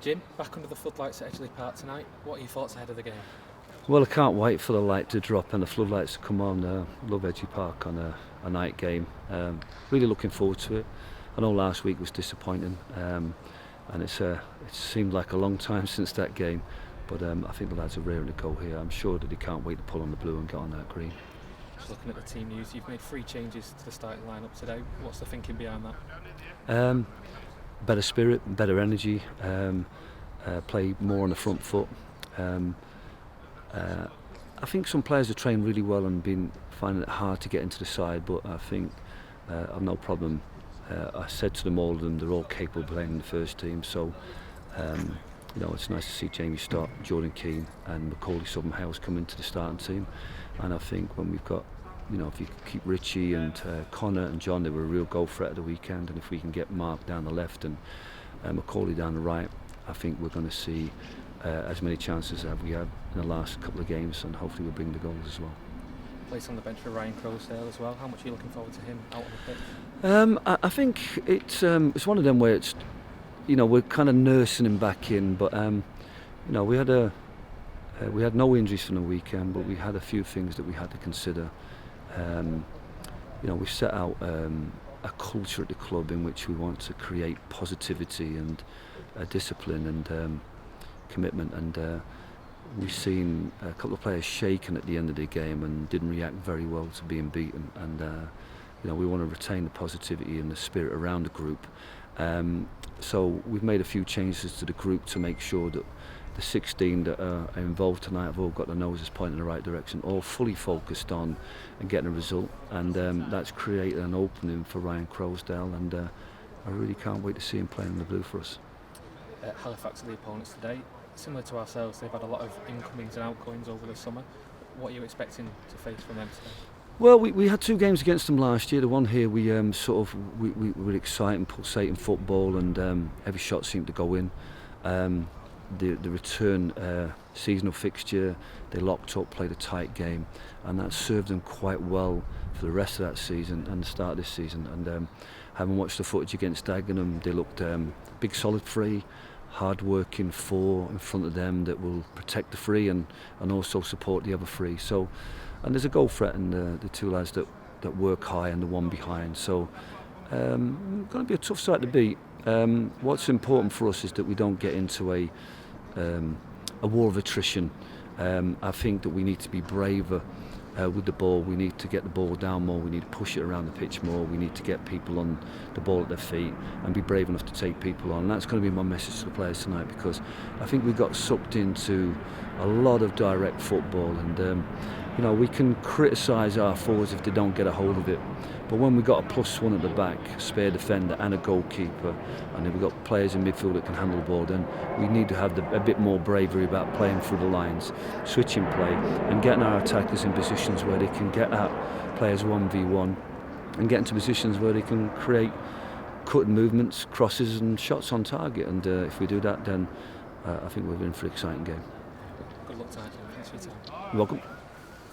Jim, back under the floodlights at Edgeley Park tonight. What are your thoughts ahead of the game? Well, I can't wait for the light to drop and the floodlights to come on. Love Edgeley Park on a night game. Really looking forward to it. I know last week was disappointing, and it seemed like a long time since that game. But I think the lads are raring to go here. I'm sure that they can't wait to pull on the blue and get on that green. Just looking at the team news, you've made 3 changes to the starting lineup today. What's the thinking behind that? Better spirit, better energy, play more on the front foot. I think some players have trained really well and been finding it hard to get into the side, but I think I've no problem. I said to them, all of them, they're all capable of playing in the first team, so it's nice to see Jamie Stott, Jordan Keane and Macaulay Southern-Hales come into the starting team. And I think when we've got, if you keep Richie and Connor and John, they were a real goal threat at the weekend, and if we can get Mark down the left and Macaulay down the right, I think we're going to see as many chances as we had in the last couple of games, and hopefully we'll bring the goals as well. Place on the bench for Ryan Croasdale as well. How much are you looking forward to him out on the pitch? I think it's one of them where it's, we're kind of nursing him back in, but we had no injuries from the weekend, but we had a few things that we had to consider. We set out a culture at the club in which we want to create positivity and discipline and commitment, and we've seen a couple of players shaken at the end of the game and didn't react very well to being beaten, and we want to retain the positivity and the spirit around the group. So we've made a few changes to the group to make sure that the 16 that are involved tonight have all got their noses pointing in the right direction, all fully focused on and getting a result, and that's created an opening for Ryan Croasdale, and I really can't wait to see him playing in the blue for us. Halifax are the opponents today. Similar to ourselves, they've had a lot of incomings and outgoings over the summer. What are you expecting to face from them today? Well, we had 2 games against them last year. The one here we were exciting, pulsating football, and every shot seemed to go in. The return seasonal fixture, they locked up, played a tight game, and that served them quite well for the rest of that season and the start of this season. And having watched the footage against Gannon, they looked big, solid free, hard-working 4 in front of them that will protect the free and also support the other 3. So, and there's a goal threat in the 2 lads that work high and the one behind. So, going to be a tough side to beat. What's important for us is that we don't get into a war of attrition. I think that we need to be braver with the ball. We need to get the ball down more. We need to push it around the pitch more. We need to get people on the ball at their feet and be brave enough to take people on. And that's going to be my message to the players tonight, because I think we got sucked into a lot of direct football, and we can criticise our forwards if they don't get a hold of it. But when we've got a +1 at the back, a spare defender and a goalkeeper, and then we've got players in midfield that can handle the ball, then we need to have a bit more bravery about playing through the lines, switching play, and getting our attackers in positions where they can get at players 1v1 and get into positions where they can create cutting movements, crosses and shots on target. And if we do that, then I think we're in for an exciting game. Good luck tonight. Thanks for your time. You're welcome.